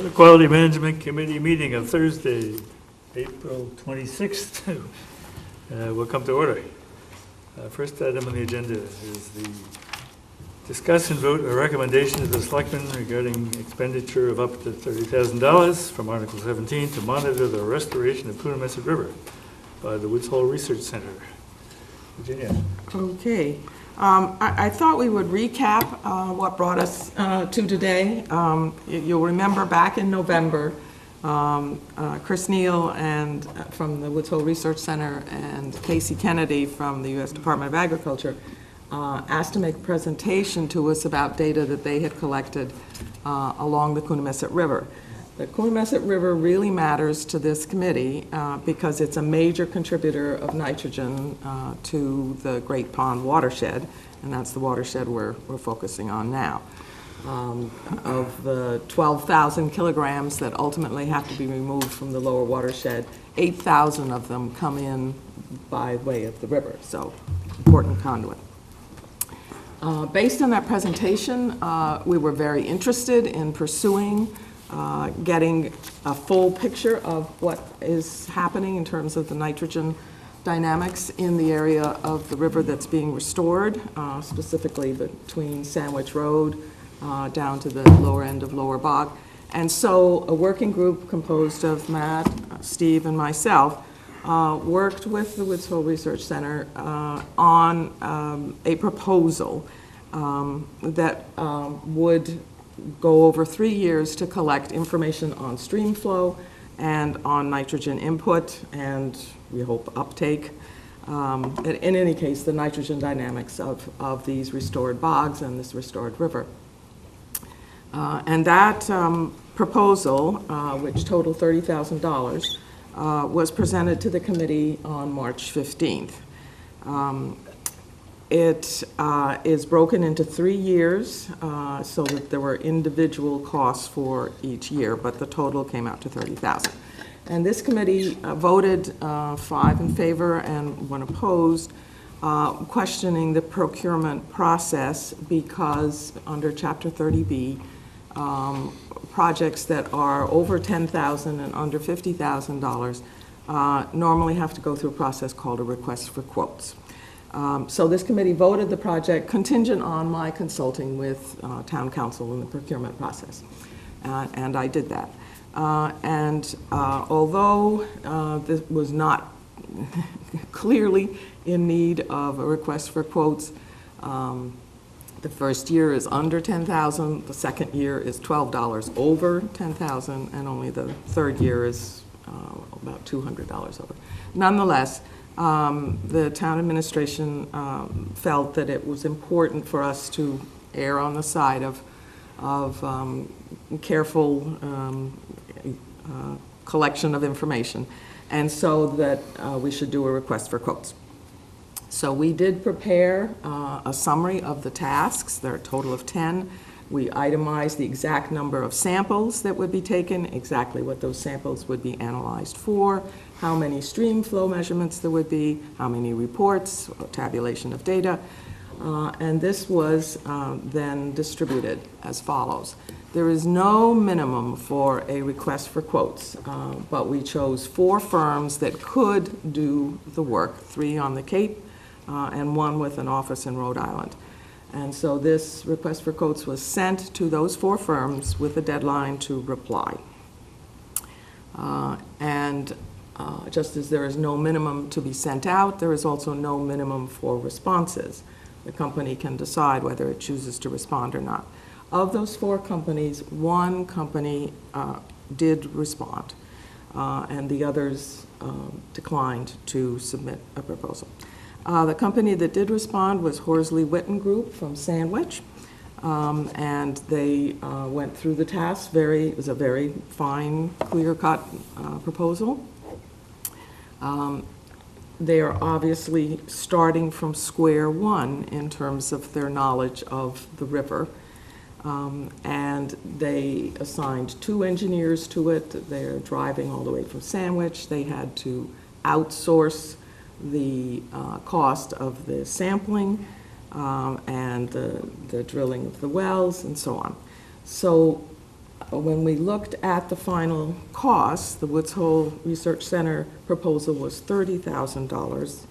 Water Quality Management Committee meeting of Thursday, April 26th. Will come to order. First item on the agenda is the discuss and vote a recommendation of the Selectmen regarding expenditure of up to $30,000 from Article 17 to monitor the restoration of Coonamessett River by the Woods Hole Research Center. Virginia. Okay. I thought we would recap what brought us to today. You'll remember back in November, Chris Neal and from the Woods Hole Research Center and Casey Kennedy from the U.S. Department of Agriculture asked to make a presentation to us about data that they had collected along the Coonamessett River. The Coonamessett River really matters to this committee because it's a major contributor of nitrogen to the Great Pond watershed, and that's the watershed we're focusing on now. Of the 12,000 kilograms that ultimately have to be removed from the lower watershed, 8,000 of them come in by way of the river, so important conduit. Based on that presentation, we were very interested in pursuing getting a full picture of what is happening in terms of the nitrogen dynamics in the area of the river that's being restored, specifically between Sandwich Road down to the lower end of Lower Bog. And so a working group composed of Matt, Steve, and myself worked with the Woods Hole Research Center on a proposal that would go over 3 years to collect information on stream flow and on nitrogen input and, we hope, uptake. In any case, the nitrogen dynamics of these restored bogs and this restored river. And that proposal, which totaled $30,000, was presented to the committee on March 15th. It is broken into 3 years so that there were individual costs for each year, but the total came out to $30,000. And this committee voted 5 in favor and 1 opposed, questioning the procurement process because under Chapter 30B, projects that are over $10,000 and under $50,000 normally have to go through a process called a request for quotes. So this committee voted the project contingent on my consulting with town council in the procurement process, and I did that. Although this was not clearly in need of a request for quotes, the first year is under $10,000, the second year is $12 over $10,000, and only the third year is about $200 over. Nonetheless, the town administration felt that it was important for us to err on the side of careful collection of information, and so that we should do a request for quotes. So we did prepare a summary of the tasks. There are a total of 10. We itemized the exact number of samples that would be taken, exactly what those samples would be analyzed for, how many stream flow measurements there would be, how many reports, or tabulation of data, and this was then distributed as follows. There is no minimum for a request for quotes, but we chose 4 firms that could do the work, 3 on the Cape and 1 with an office in Rhode Island. And so this request for quotes was sent to those 4 firms with a deadline to reply. Just as there is no minimum to be sent out, there is also no minimum for responses. The company can decide whether it chooses to respond or not. Of those 4 companies, 1 company did respond, and the others declined to submit a proposal. The company that did respond was Horsley Witten Group from Sandwich, and they went through the task. It was a very fine, clear-cut proposal. They are obviously starting from square one in terms of their knowledge of the river, and they assigned 2 engineers to it. They're driving all the way from Sandwich. They had to outsource the cost of the sampling and the drilling of the wells and so on. So when we looked at the final cost, the Woods Hole Research Center proposal was $30,000.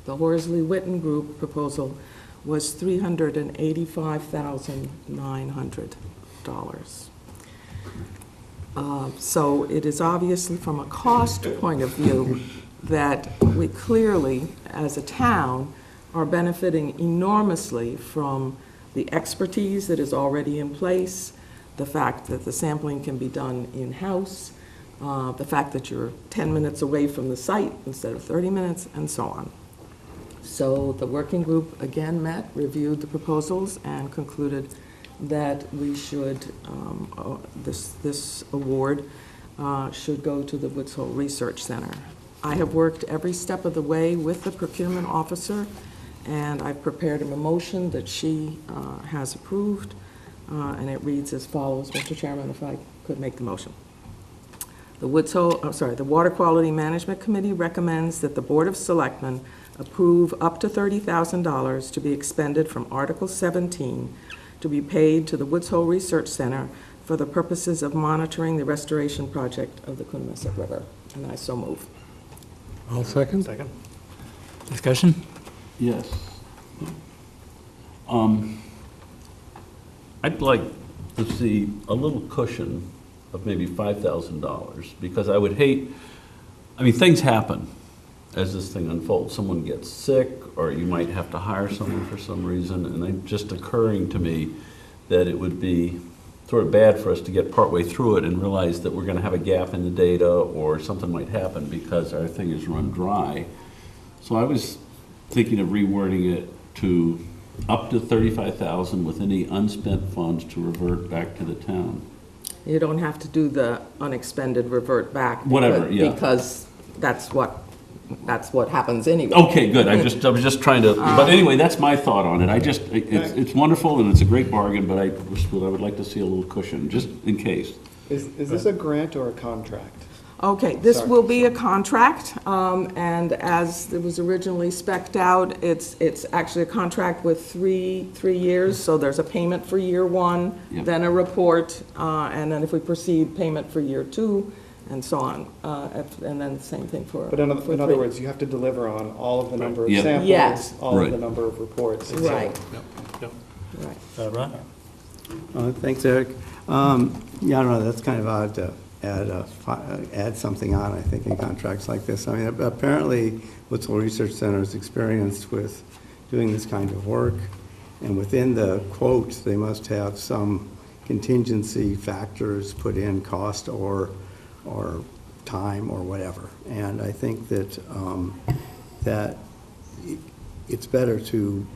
The Horsley Witten Group proposal was $385,900. So it is obviously from a cost point of view that we clearly, as a town, are benefiting enormously from the expertise that is already in place, the fact that the sampling can be done in-house, the fact that you're 10 minutes away from the site instead of 30 minutes, and so on. So the working group again met, reviewed the proposals, and concluded that we should, this award should go to the Woods Hole Research Center. I have worked every step of the way with the procurement officer, and I've prepared a motion that she has approved, and it reads as follows. Mr. Chairman, if I could make the motion. The the Water Quality Management Committee recommends that the Board of Selectmen approve up to $30,000 to be expended from Article 17 to be paid to the Woods Hole Research Center for the purposes of monitoring the restoration project of the Coonamessett River. And I so move. I'll second. Second. Discussion? Yes. I'd like to see a little cushion of maybe $5,000, because I would hate, I mean, things happen as this thing unfolds. Someone gets sick, or you might have to hire someone for some reason, and it's just occurring to me that it would be sort of bad for us to get partway through it and realize that we're going to have a gap in the data, or something might happen because our thing is run dry. So I was thinking of rewording it to up to $35,000 with any unspent funds to revert back to the town. You don't have to do the unexpended revert back. Whatever, yeah. Because that's what happens anyway. Okay, good. I was just trying to, but anyway, that's my thought on it. It's wonderful and it's a great bargain, but I would like to see a little cushion, just in case. Is this a grant or a contract? Okay, this Sorry. will be a contract, and as it was originally spec'd out, it's actually a contract with three years, so there's a payment for year one, Yeah. then a report, and then if we proceed, payment for year two, and so on, and then the same thing for. But in for other three. words, you have to deliver on all of the number of Yeah. samples, Yes. all Right. of the number of reports. et cetera. Right, Yep. right. Ron? Thanks, Eric. Yeah, I don't know, that's kind of odd to add something on, I think, in contracts like this. I mean, apparently, Woods Hole Research Center is experienced with doing this kind of work, and within the quote, they must have some contingency factors put in, cost or time or whatever. And I think that that it's better to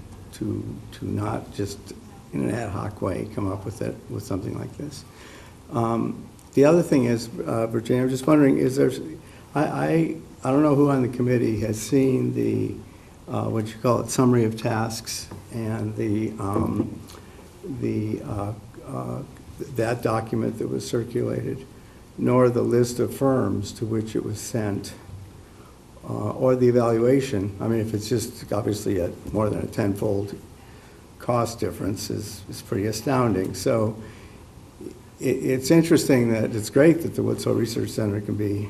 not just in an ad hoc way come up with something like this. The other thing is, Virginia, I'm just wondering, is there, I don't know who on the committee has seen the, what you call it, summary of tasks and that document that was circulated, nor the list of firms to which it was sent, or the evaluation. I mean, if it's just obviously more than a tenfold cost difference is pretty astounding. So it's interesting that it's great that the Woods Hole Research Center can be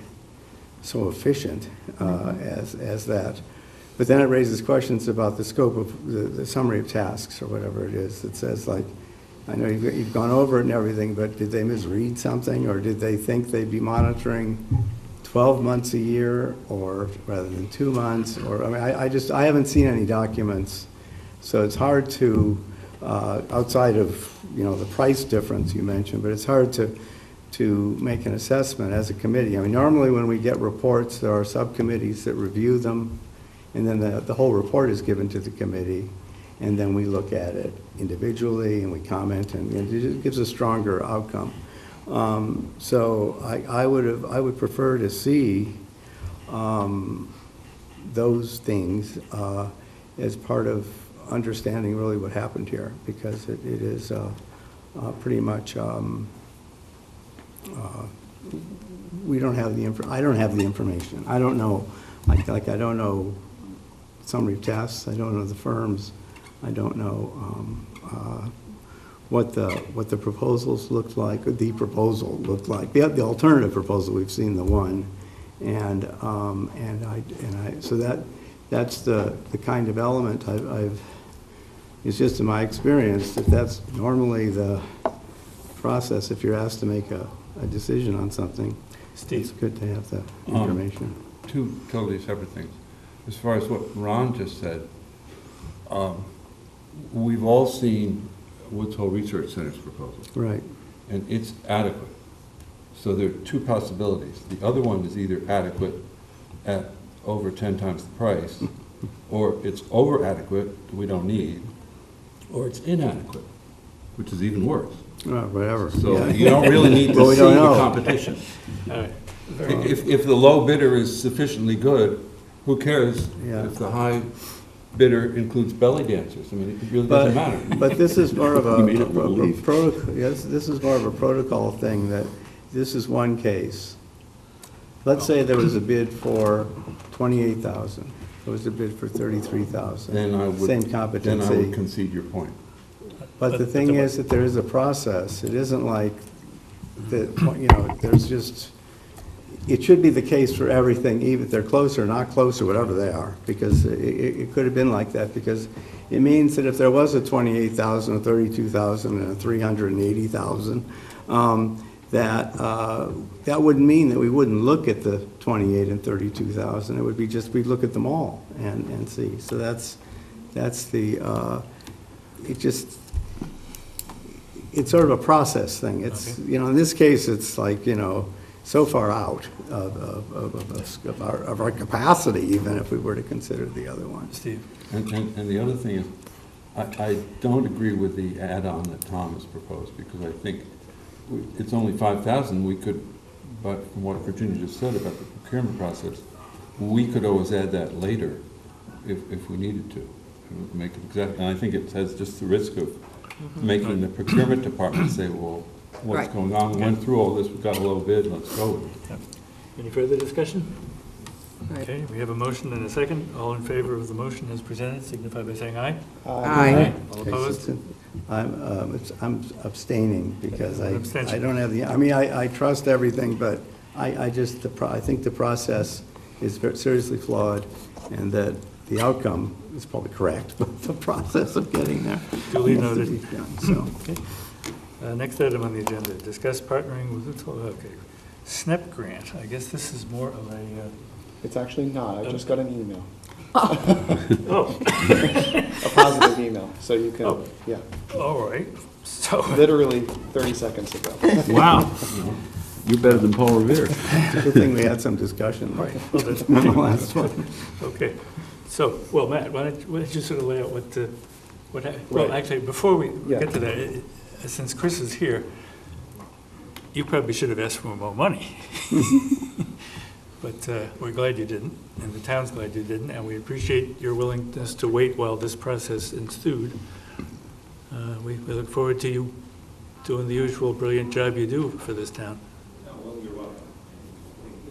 so efficient as that. But then it raises questions about the scope of the summary of tasks or whatever it is. It says, like, I know you've gone over it and everything, but did they misread something, or did they think they'd be monitoring 12 months a year or rather than 2 months? Or I mean, I haven't seen any documents, so it's hard to, outside of the price difference you mentioned, but it's hard to make an assessment as a committee. I mean, normally when we get reports, there are subcommittees that review them, and then the whole report is given to the committee, and then we look at it individually and we comment, and it gives a stronger outcome. So I would prefer to see those things as part of understanding really what happened here, because it is pretty much we don't have I don't have the information. I don't know, like I don't know summary of tests. I don't know the firms. I don't know what the proposals looked like, or the proposal looked like. The alternative proposal, we've seen the one, so that's the kind of element it's just in my experience that that's normally the process if you're asked to make a decision on something. Steve? It's good to have the information. Two totally separate things. As far as what Ron just said, we've all seen Woods Hole Research Center's proposal, Right. and it's adequate. So there are two possibilities. The other one is either adequate at over 10 times the price, or it's over adequate, we don't need, or it's inadequate, which is even worse. Whatever. So Yeah. you don't really need Well, to we see don't the know. competition. All right. If the low bidder is sufficiently good, who cares Yeah. if the high bidder includes belly dancers? I mean, it really doesn't matter. But this is more of You made up a belief. yes, this is more of a protocol thing, that this is one case. Let's say there was a bid for 28,000, there was a bid for 33,000. Then I would. Same Then I would competency. concede your point. But the thing is that there is a process. It isn't like that, there's just, it should be the case for everything, even if they're close or not close or whatever they are, because it could have been like that, because it means that if there was a 28,000, a 32,000, and a 380,000, that wouldn't mean that we wouldn't look at the 28 and 32,000. It would be just, we'd look at them all and see. So that's the, it's sort of a process thing. It's, in this case, it's like, so far out of our capacity, even if we were to consider the other one. Steve? And the other thing is, I don't agree with the add-on that Tom has proposed, because I think it's only 5,000. We could, but from what Virginia just said about the procurement process, we could always add that later if we needed to. Make it exact, and I think it has just the risk of making the procurement department say, well, what's Right. going on? We went through all this, we got a low bid, let's go with it. Any further discussion? Right. Okay, we have a motion and a second. All in favor of the motion as presented, signify by saying aye. Aye. All opposed? I'm abstaining because I Abstention. don't have I trust everything, but I think the process is seriously flawed, and that the outcome is probably correct, but the process of getting there. Duly needs to noted. be done, so. Okay. Next item on the agenda, discuss partnering with, SNEP grant. I guess this is more of a, It's actually not, I just got an email, oh, a positive email, so you can, Oh. yeah, all right. So, literally 30 seconds ago. Wow. You're better than Paul Revere. It's a good thing we had some discussion all right. Well, that's- on the last one. Okay, so, well, Matt, why don't you sort of lay out well, Right. actually, before we Yeah. get to that, since Chris is here, you probably should have asked for more money. But we're glad you didn't, and the town's glad you didn't, and we appreciate your willingness to wait while this process ensued. We look forward to you doing the usual brilliant job you do for this town. Well, you're welcome.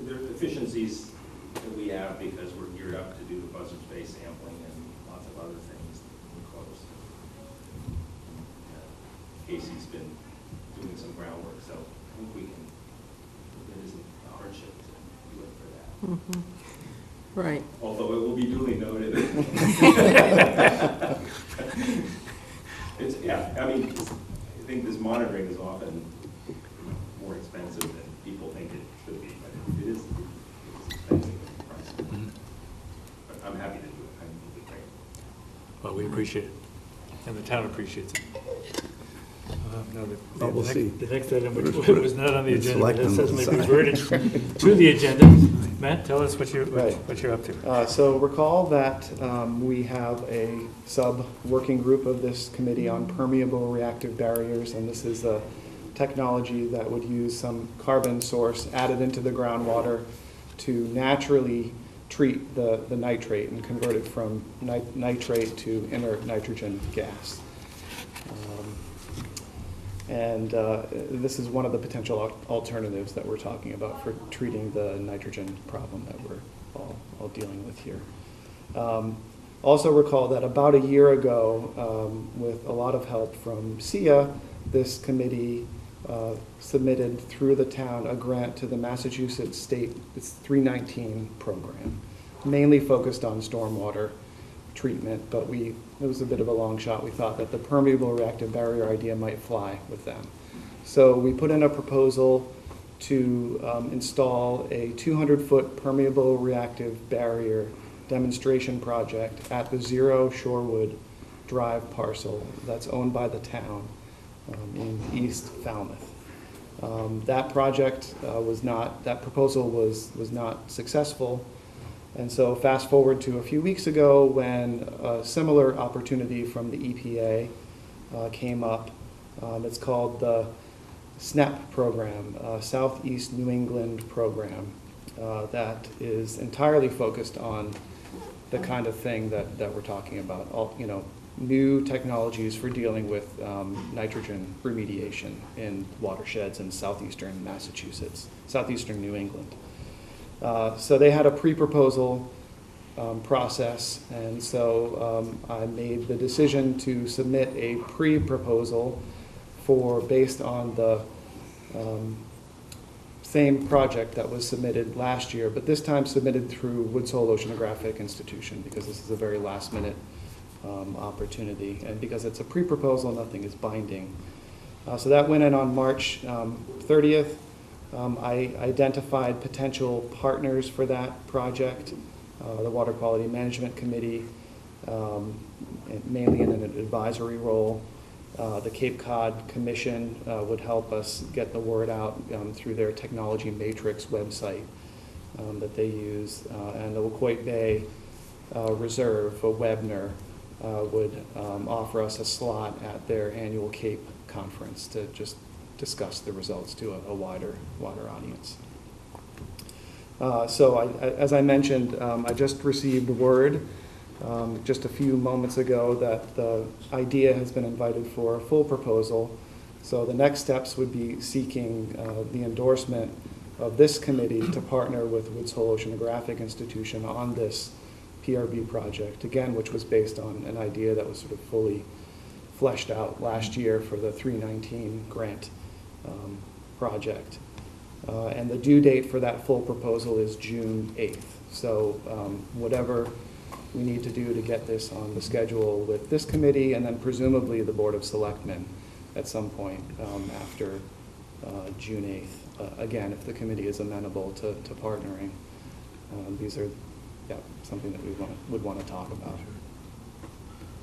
There are efficiencies that we have because we're geared up to do the buzzard space sampling and lots of other things close. Casey's been doing some groundwork, so I think we can, it isn't a hardship to do it for that. Right. Although it will be duly noted. It's, yeah, I mean, I think this monitoring is often more expensive than people think it should be, but it is expensive. But I'm happy to do it. I think it'll be great. Well, we appreciate it, and the town appreciates it. No, Well, we'll see. The next item, which was not on the It's agenda, but has selectmen suddenly decide. reverted to the agenda. Matt, tell us what you're up to. So recall that we have a sub-working group of this committee on permeable reactive barriers, and this is a technology that would use some carbon source added into the groundwater to naturally treat the nitrate and convert it from nitrate to inert nitrogen gas. And this is one of the potential alternatives that we're talking about for treating the nitrogen problem that we're all dealing with here. Also recall that about a year ago, with a lot of help from SIA, this committee submitted through the town a grant to the Massachusetts State, it's 319 program, mainly focused on stormwater treatment, but it was a bit of a long shot. We thought that the permeable reactive barrier idea might fly with them. So we put in a proposal to install a 200-foot permeable reactive barrier demonstration project at the 0 Shorewood Drive parcel that's owned by the town in East Falmouth. That proposal was not successful. And so fast forward to a few weeks ago when a similar opportunity from the EPA came up. It's called the SNAP program, Southeast New England program, that is entirely focused on the kind of thing that we're talking about, new technologies for dealing with nitrogen remediation in watersheds in southeastern Massachusetts, southeastern New England. So they had a pre-proposal process, and so I made the decision to submit a pre-proposal based on the same project that was submitted last year, but this time submitted through Woods Hole Oceanographic Institution, because this is a very last-minute opportunity, and because it's a pre-proposal, nothing is binding. So that went in on March 30th. I identified potential partners for that project, the Water Quality Management Committee, mainly in an advisory role. The Cape Cod Commission would help us get the word out through their Technology Matrix website that they use. And the Wacoit Bay Reserve, a Webner, would offer us a slot at their annual Cape conference to just discuss the results to a wider audience. As I mentioned, I just received word just a few moments ago that the idea has been invited for a full proposal. So the next steps would be seeking the endorsement of this committee to partner with Woods Hole Oceanographic Institution on this PRB project, again, which was based on an idea that was sort of fully fleshed out last year for the 319 grant project. And the due date for that full proposal is June 8th. So whatever we need to do to get this on the schedule with this committee, and then presumably the Board of Selectmen at some point after June 8th. Again, if the committee is amenable to partnering, these are something that we would want to talk about.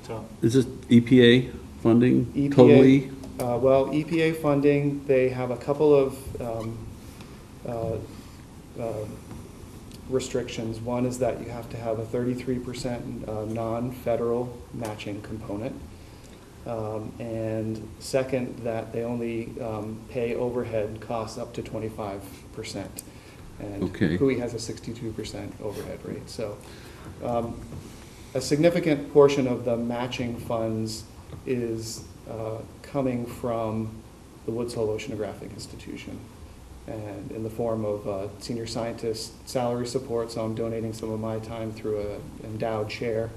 So, Is this EPA funding EPA, totally? Well, EPA funding, they have a couple of restrictions. One is that you have to have a 33% non-federal matching component. And second, that they only pay overhead costs up to 25%. And Okay. CUI has a 62% overhead rate. So a significant portion of the matching funds is coming from the Woods Hole Oceanographic Institution, and in the form of senior scientist salary support. So I'm donating some of my time through an endowed chair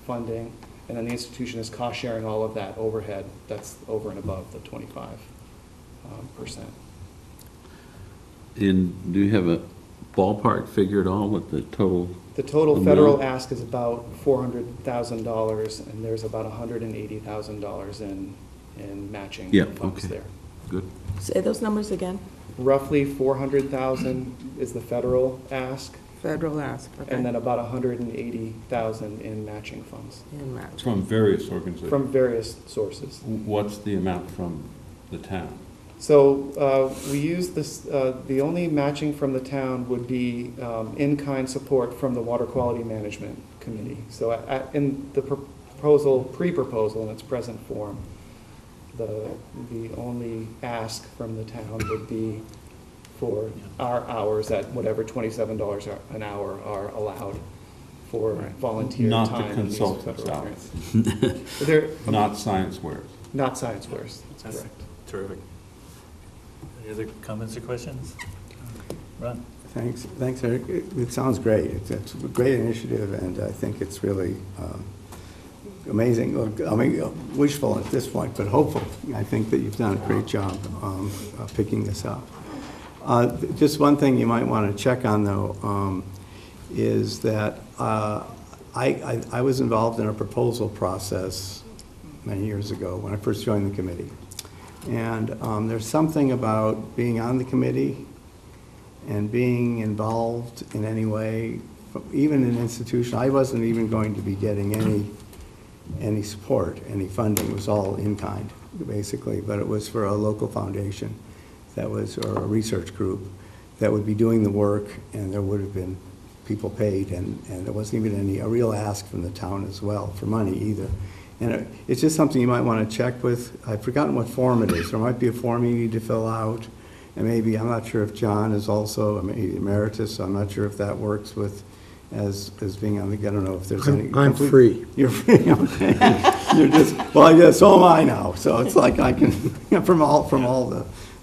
funding, and then the institution is cost sharing all of that overhead that's over and above the 25%. And do you have a ballpark figure at all with the total? The total amount? federal ask is about $400,000, and there's about $180,000 in matching Yeah, funds okay. there. Good. Say those numbers again. Roughly 400,000 is the federal ask, Federal ask, okay. and then about 180,000 in matching funds And match. From various organizations. from various sources. What's the amount from the town? So we use this, the only matching from the town would be in-kind support from the Water Quality Management Committee. So in the proposal, pre-proposal in its present form, the only ask from the town would be for our hours at whatever $27 an hour are allowed for volunteer Not time. the in these consultant's federal hours. grants. They're Not science wares. not science fairs, that's That's correct. terrific. Any other comments or questions? Ron? Thanks, Eric. It sounds great. It's a great initiative, and I think it's really amazing. I mean, wishful at this point, but hopeful. I think that you've done a great job picking this up. Just one thing you might want to check on, though, is that I was involved in a proposal process many years ago when I first joined the committee. And there's something about being on the committee and being involved in any way, even an institution. I wasn't even going to be getting any support, any funding. It was all in kind, basically, but it was for a local foundation that was, or a research group that would be doing the work, and there would have been people paid, and there wasn't even a real ask from the town as well for money either. And it's just something you might want to check with. I've forgotten what form it is. There might be a form you need to fill out. And maybe, I'm not sure if John is also emeritus, so I'm not sure if that works with, as being on the, I don't know if there's any. I'm free. You're free, okay. You're just, well, I guess, so am I now. So it's like I can, from all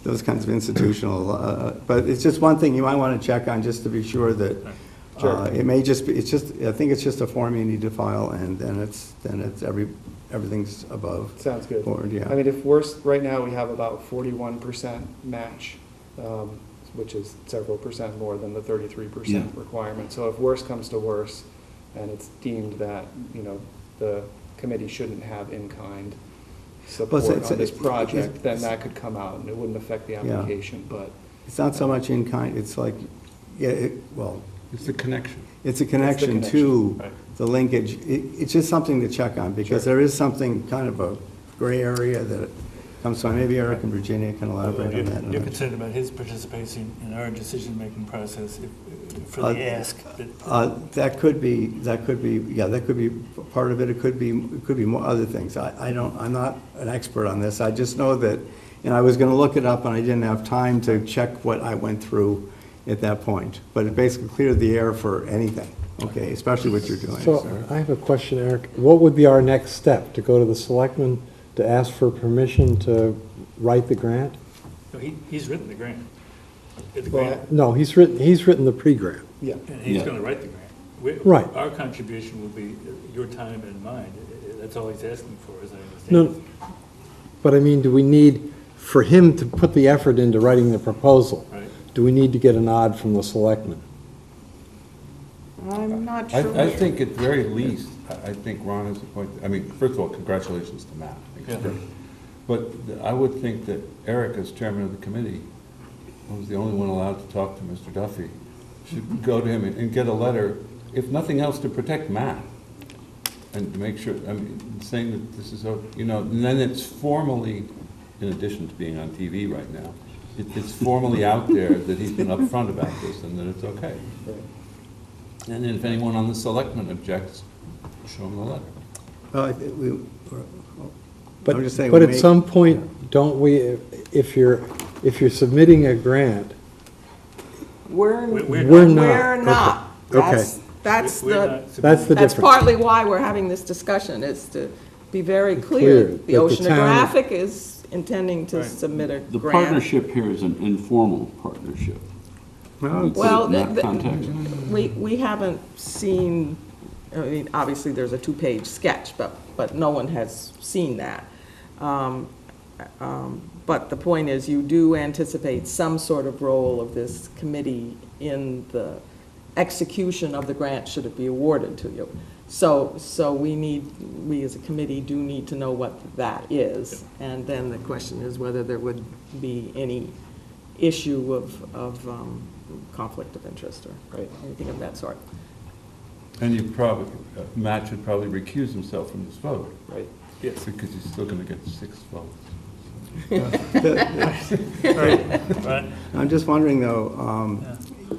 those kinds of institutional, but it's just one thing you might want to check on just to be sure that, it may just be, I think it's just a form you need to file, and then everything's above Sounds good. board, yeah. I mean, if worse, right now we have about 41% match, which is several percent more than the 33% requirement. So if worse comes to worse, and it's deemed that, the committee shouldn't have in-kind support on this project, then that could come out, and it wouldn't affect the application, but. It's not so much in kind, it's like, It's the connection. it's a connection connection, to right. the linkage. It's just something to check on, because there is something, kind of a gray area that comes from, maybe Eric and Virginia can elaborate on that. You're concerned about his participation in our decision-making process for the ask. That could be, that could be part of it. It could be more other things. I'm not an expert on this. I just know that, and I was gonna look it up, and I didn't have time to check what I went through at that point. But it basically cleared the air for anything, okay, especially what you're doing. So I have a question, Eric. What would be our next step? To go to the selectmen to ask for permission to write the grant? No, he's written the grant. The Well, grant, No, he's written the pre-grant. Yeah. and he's Yeah. going to write the grant. Right. Our contribution will be your time and mine. That's all he's asking for, as I understand No, it. but I mean, do we need, for him to put the effort into writing the proposal, Right. do we need to get a nod from the selectmen? I'm not sure. I think at very least, I think Ron has a point. I mean, first of all, congratulations to Matt. I think it's Yeah. great. But I would think that Eric, as chairman of the committee, who's the only one allowed to talk to Mr. Duffy, should go to him and get a letter, if nothing else, to protect Matt. And to make sure, I mean, saying that this is, and then it's formally, in addition to being on TV right now, it's formally out there that he's been upfront about this and that it's okay. And then if anyone on the selectmen objects, show them the letter. Well, I'm just saying. But we at may- some point, don't we, if you're submitting a grant, We're We're not. We're not. Okay. That's We're the, not that's the submitting- that's difference. partly why we're having this discussion, is to be very clear. Clear The that the town- oceanographic is intending to Right. submit a The grant. partnership here is an informal partnership. Well, Well, Not contact. we haven't seen, I mean, obviously, there's a two-page sketch, but no one has seen that. But the point is, you do anticipate some sort of role of this committee in the execution of the grant, should it be awarded to you. So we as a committee do need to know what that is. And then the question is whether there would be any issue of conflict of interest or anything of that sort. And you probably, Matt should probably recuse himself from this vote, Right. Yes. because he's still going to get 6 votes. Right. I'm just wondering, though,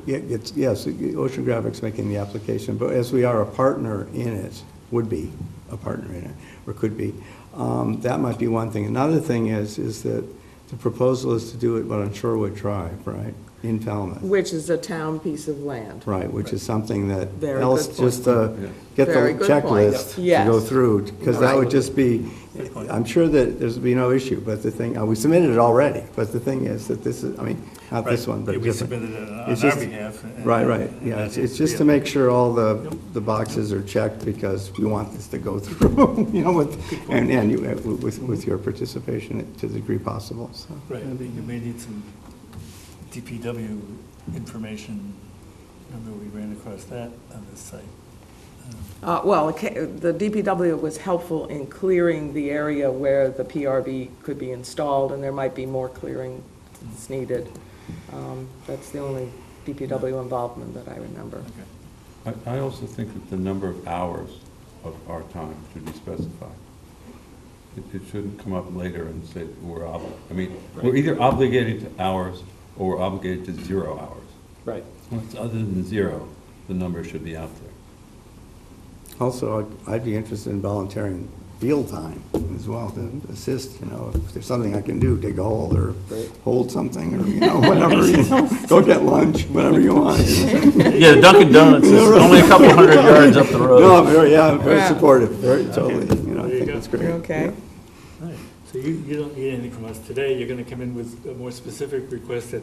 yes, Oceanographics making the application, but as we are a partner in it, would be a partner in it, or could be, that might be one thing. Another thing is that the proposal is to do it, on Shorewood Drive, right? in Falmouth. Which is a town piece of land. Right, which is something that Very else, good point. just get the Very good point. checklist to Yes. go through, because that would Right. just be, I'm sure that there's be no issue, but the thing, we submitted it already, but the thing is that this is, I mean, not this one, but We different. submitted it on It's our just- behalf. and- Right, yeah, it's just to make sure all the boxes are checked, because we want this to go through, and you, with your participation to the degree possible, so. Right, you may need some DPW information. Remember, we ran across that on this site. Well, the DPW was helpful in clearing the area where the PRV could be installed, and there might be more clearing that's needed. That's the only DPW involvement that I remember. Okay. I also think that the number of hours of our time should be specified. It shouldn't come up later and say we're we're either obligated to hours or we're obligated to 0 hours. Right. When it's other than 0, the number should be out there. Also, I'd be interested in volunteering field time as well to assist, if there's something I can do, dig a hole or hold something or, whatever, go get lunch, whatever you want. Yeah, the Dunkin' Donuts is only a couple hundred yards up the road. No, very Yeah. supportive, very, totally, I There you think go. that's great. Okay. All right, so you don't need anything from us today. You're going to come in with a more specific request that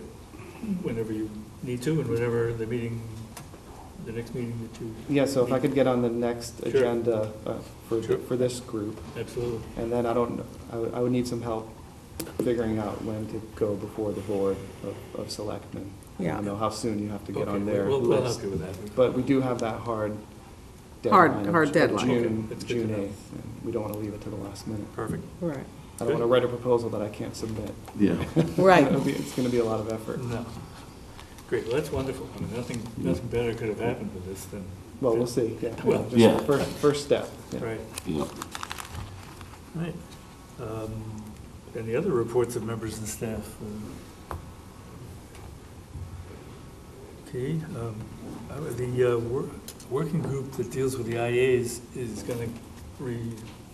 whenever you need to and whenever the next meeting that you. Yeah, so if I could get on the next Sure. agenda Sure. for this group, Absolutely. and then I would need some help figuring out when to go before the board of selectmen. Yeah. I don't know how soon you have to get Okay, on their we'll list. help you with that. But we do have that hard Hard deadline. of deadline. June, Okay, that's good to June know. 8th. And we don't want to leave it to the last minute. Perfect. Right. I don't want to write a proposal that I can't submit. Yeah. Right. It's going to be a lot of effort. No. Great, well, that's wonderful. I mean, nothing better could have happened with this than. Well, we'll see, yeah. Well, Just yeah. First step. yeah. Right, Yeah. right. Any other reports of members and staff? Okay, the working group that deals with the IAs is going to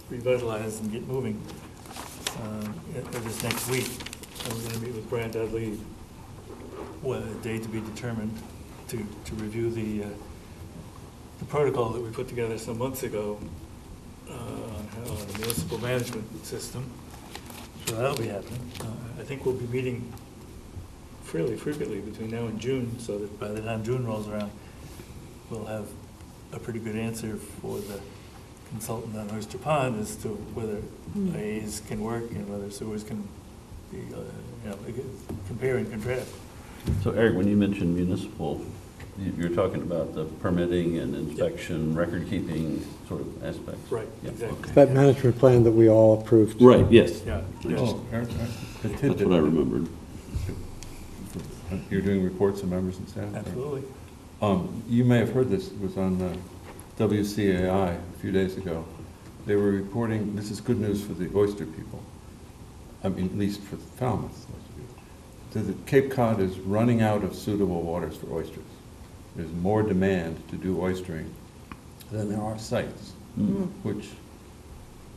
revitalize and get moving this next week. And we're going to meet with Brian Dudley, a day to be determined, to review the protocol that we put together some months ago on the municipal management system. So that'll be happening. I think we'll be meeting fairly frequently between now and June, so that by the time June rolls around, we'll have a pretty good answer for the consultant on Oyster Pond as to whether IAs can work and whether sewers can be, compare and contrast. So Eric, when you mentioned municipal, you're talking about the permitting and inspection, record-keeping sort of aspects? Right, Yeah, exactly. okay. That management plan that we all approved. Right, yes. Yeah. Oh, Eric, a That's tidbit. what I remembered. You're doing reports of members and staff? Absolutely. You may have heard this, it was on WCAI a few days ago. They were reporting, this is good news for the oyster people, I mean, at least for Falmouth, that Cape Cod is running out of suitable waters for oysters. There's more demand to do oystering than there are sites, which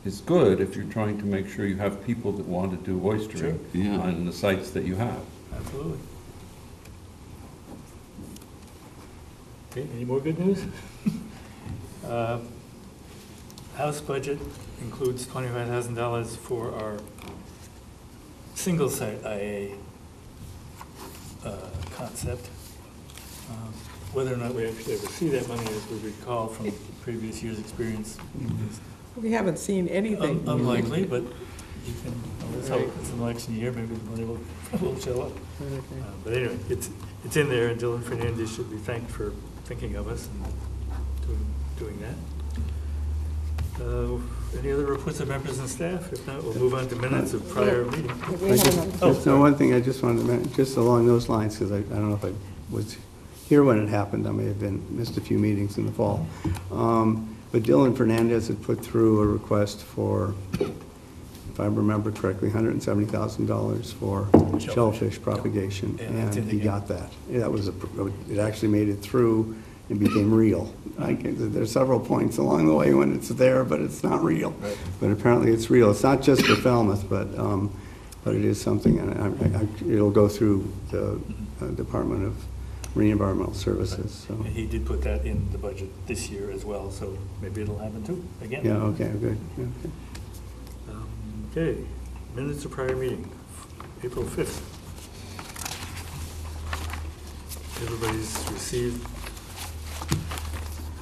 is good if you're trying to make sure you have people that want to do oystering Sure. Yeah. on the sites that you have. Absolutely. Okay, any more good news? House budget includes $25,000 for our single-site IA concept. Whether or not we actually ever see that money, as we recall from previous year's experience, is We haven't seen anything. unlikely, but you can always hope it's an election year, maybe the money will show up. But anyway, it's in there, and Dylan Fernandez should be thanked for thinking of us and doing that. Any other reports of members and staff? If not, we'll move on to minutes of prior meetings. Just one thing I just wanted to mention, just along those lines, because I don't know if I was here when it happened, I may have missed a few meetings in the fall. But Dylan Fernandez had put through a request for, if I remember correctly, $170,000 for shellfish propagation, Yeah, that's in and the he game. got that. That was, it actually made it through and became real. There's several points along the way when it's there, but it's not real. Right. But apparently it's real. It's not just for Falmouth, but but it is something, and it'll go through the Department of Marine Environmental Services, so. And he did put that in the budget this year as well, so maybe it'll happen too, again. Yeah, okay, good. Yeah, okay. Okay, minutes of prior meeting, April 5th. Everybody's received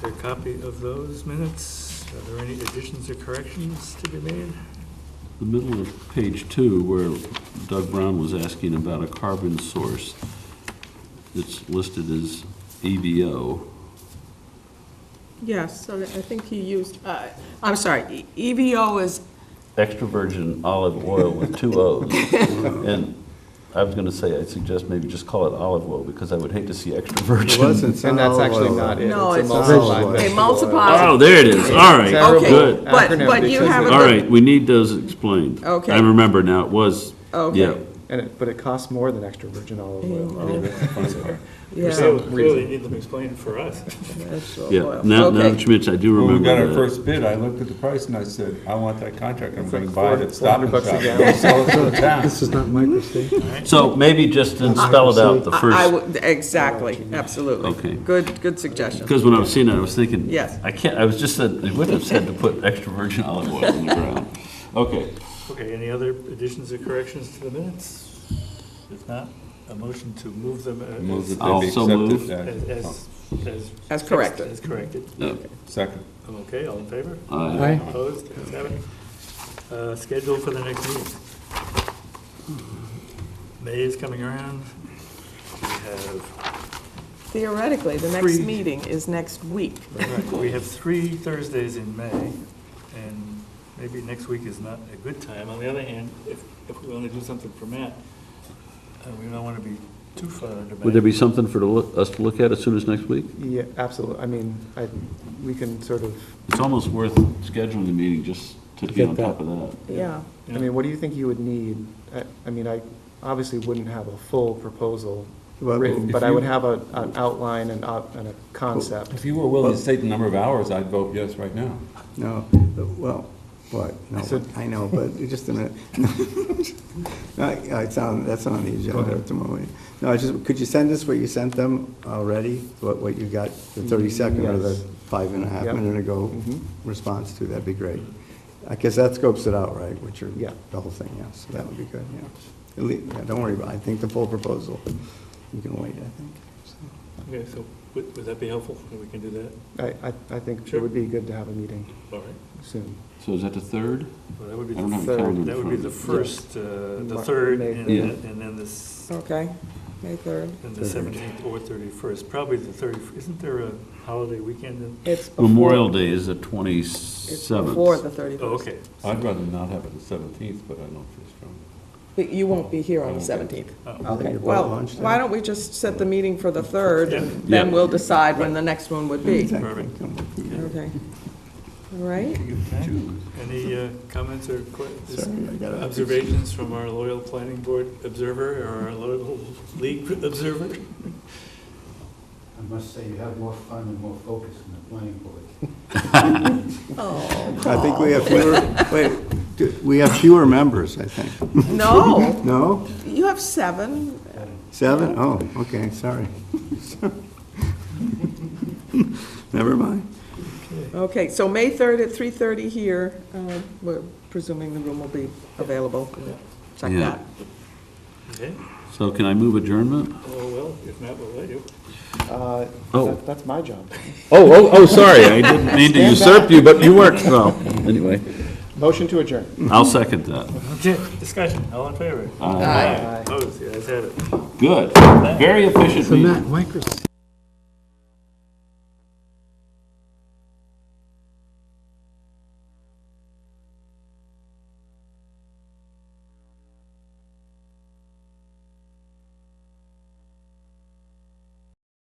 their copy of those minutes. Are there any additions or corrections to be made? The middle of page 2, where Doug Brown was asking about a carbon source, it's listed as EVO. Yes, so I think he used, I'm sorry, EVO is, Extra virgin olive oil with 2 O's. And I was gonna say, I'd suggest maybe just call it olive oil, because I would hate to see extra It virgin. wasn't And that's olive actually oil. not it. No, It's it's a not. emulsified. Emulsified. Oh, there it is, all right, Terrible good. But acronym you because have a it- All good- right, we need those explained. Okay. I remember now, it was, Okay. yeah. But it costs more than extra virgin olive oil. Yeah. So some clearly reason. need them explained for us. vegetable Yeah, oil. now Okay. that you mention, I do When we remember got our that. first bid, I looked at the price and I said, I want that contract, I'm It's going like to buy it at Stop and $400 Shop. a gallon. Sell it to the town. This is not microstate? So maybe just then spell it out, the I first, would, exactly, absolutely. Okay. Good suggestion. because when I was seeing it, I was thinking. Yes. I was just said, I would have said to put extra virgin olive oil in the ground. Okay, Okay, any other additions or corrections to the minutes? If not, a motion to move them Move that I'll they be so accepted. move. As corrected. As corrected. no, Second. Okay, all in favor? Aye. Opposed? Ayes have it. Schedule for the next meeting. May is coming around. We have, Theoretically, the next Three. meeting is next week. we have 3 Thursdays in May, and maybe next week is not a good time. On the other hand, if we want to do something for Matt, we don't want to be too far into May. Would there be something for us to look at as soon as next week? Yeah, absolutely. I mean, we can sort of, It's almost worth scheduling a meeting just to be Get on that. top of that. Yeah. I mean, what do you think you would need? I mean, I obviously wouldn't have a full proposal Well, written, if but I you- would have an outline and a concept. If you were willing to state the number of hours, I'd vote yes right now. No, well, what? No, So- I know, but just a minute. That's on the agenda at the moment. No, could you send us what you sent them already? What you got, the 30-second or the Yes. 5.5 Yep. minute ago Mhm. response to? That'd be great. I guess that scopes it out, right, which are, Yeah. the whole thing, yes, that would be good, yeah. Yeah, don't worry about it, I think the full proposal, you can wait, I think. So. Okay, so would that be helpful, if we can do that? I think Sure. it would be good to have a meeting All right. soon. So is that the 3rd? Well, that would be I don't have a third. calendar in That would be front the of me. first, the Mar- 3rd, May and third. then this, Okay, May 3rd. and the 17th or 31st, probably the 30th. Isn't there a holiday weekend? It's before. Memorial Day is the It's 27th. before the 31st. Oh, okay. I'd rather not have it the 17th, but I don't feel strong. But you won't be here on the Okay. 17th. I'll Okay, think about well, lunch then. why don't we just set the meeting for the 3rd, and Yeah. then Yeah. we'll decide when the next one would be. Perfect. Okay. All right? Okay. Any comments or Sorry, I got it. observations from our loyal planning board observer or our loyal league observer? I must say, you have more fun and more focus in the planning board. I think we have we have fewer members, I think. No, No? you have 7. 7? Oh, okay, sorry. Never mind. Okay, so May 3rd at 3:30 here. We're presuming the room will be available. Check Yeah. that. Okay. So can I move adjournment? Oh, well, if not, we'll let you. Oh. That's my job. Oh, sorry, I didn't mean to usurp you, but you worked, well, anyway, Motion to adjourn. I'll second that. Okay, discussion, all in favor? Aye. Opposed, the ayes have it. Good, very efficient So meeting. Matt, Microsoft.